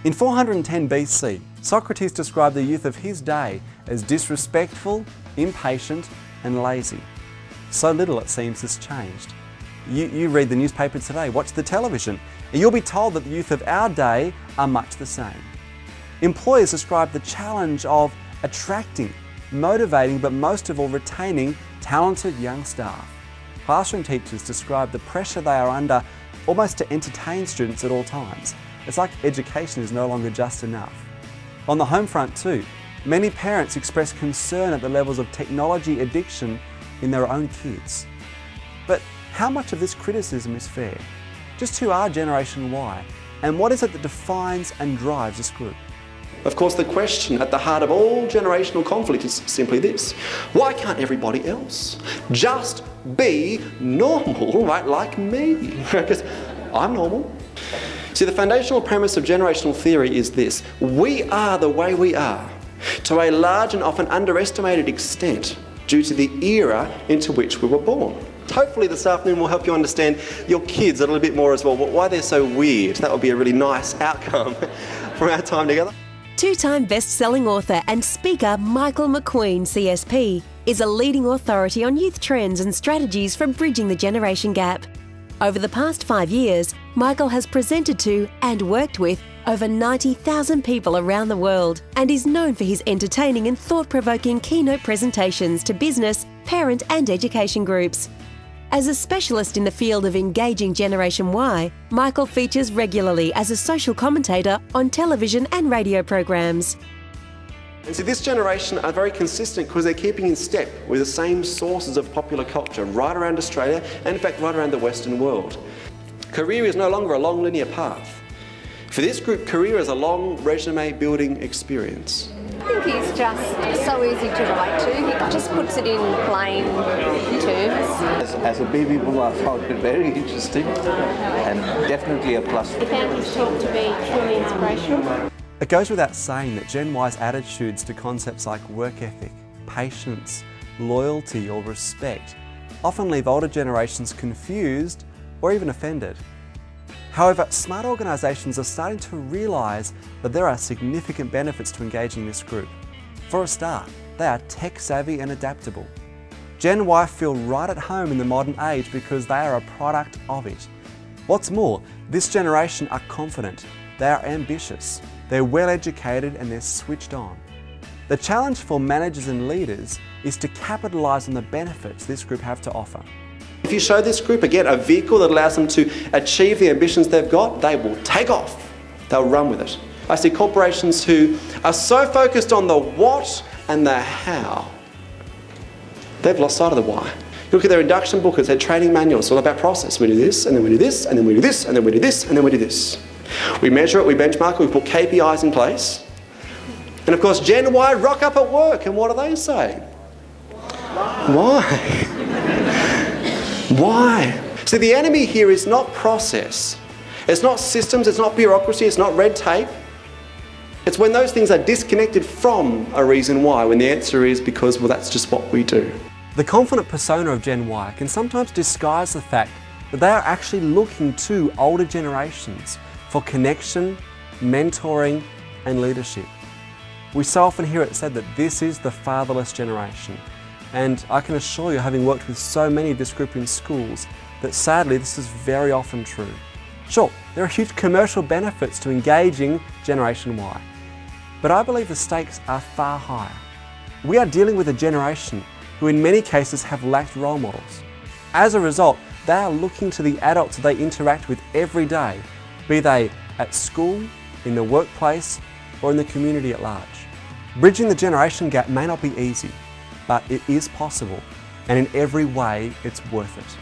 In 410 BC, Socrates described the youth of his day as disrespectful, impatient, and lazy. So little, it seems, has changed. You read the newspaper today, watch the television, and you'll be told that the youth of our day are much the same. Employers describe the challenge of attracting, motivating, but most of all retaining talented young staff. Classroom teachers describe the pressure they are under almost to entertain students at all times. It's like education is no longer just enough. On the home front too, many parents express concern at the levels of technology addiction in their own kids. But how much of this criticism is fair? Just who are Generation Y, and what is it that defines and drives this group? Of course, the question at the heart of all generational conflict is simply this: why can't everybody else just be normal, right, like me? Because I'm normal. See, the foundational premise of generational theory is this: we are the way we are to a large and often underestimated extent due to the era into which we were born. Hopefully this afternoon will help you understand your kids a little bit more as well, why they're so weird. That would be a really nice outcome from our time together. Two-time best-selling author and speaker Michael McQueen, CSP, is a leading authority on youth trends and strategies for bridging the generation gap. Over the past 5 years, Michael has presented to and worked with over 90,000 people around the world and is known for his entertaining and thought-provoking keynote presentations to business, parent and education groups. As a specialist in the field of engaging Generation Y, Michael features regularly as a social commentator on television and radio programs. And so this generation are very consistent because they're keeping in step with the same sources of popular culture right around Australia and in fact right around the Western world. Career is no longer a long linear path. For this group, career is a long resume building experience. I think he's just so easy to relate to. He just puts it in plain terms. As a baby boomer, I found it very interesting and definitely a plus. I found his talk to be truly inspirational. It goes without saying that Gen Y's attitudes to concepts like work ethic, patience, loyalty or respect often leave older generations confused or even offended. However, smart organisations are starting to realise that there are significant benefits to engaging this group. For a start, they are tech savvy and adaptable. Gen Y feel right at home in the modern age because they are a product of it. What's more, this generation are confident, they are ambitious, they're well educated and they're switched on. The challenge for managers and leaders is to capitalise on the benefits this group have to offer. If you show this group, again, a vehicle that allows them to achieve the ambitions they've got, they will take off. They'll run with it. I see corporations who are so focused on the what and the how, they've lost sight of the why. You look at their induction booklets, their training manuals, it's all about process. We do this, and then we do this, and then we do this, and then we do this, and then we do this. We measure it, we benchmark it, we put KPIs in place. And of course, Gen Y rock up at work, and what do they say? Why? Why? See, the enemy here is not process. It's not systems, it's not bureaucracy, it's not red tape. It's when those things are disconnected from a reason why, when the answer is because, well, that's just what we do. The confident persona of Gen Y can sometimes disguise the fact that they are actually looking to older generations for connection, mentoring, and leadership. We so often hear it said that this is the fatherless generation. And I can assure you, having worked with so many of this group in schools, that sadly this is very often true. Sure, there are huge commercial benefits to engaging Generation Y, but I believe the stakes are far higher. We are dealing with a generation who in many cases have lacked role models. As a result, they are looking to the adults that they interact with every day, be they at school, in the workplace, or in the community at large. Bridging the generation gap may not be easy, but it is possible, and in every way it's worth it.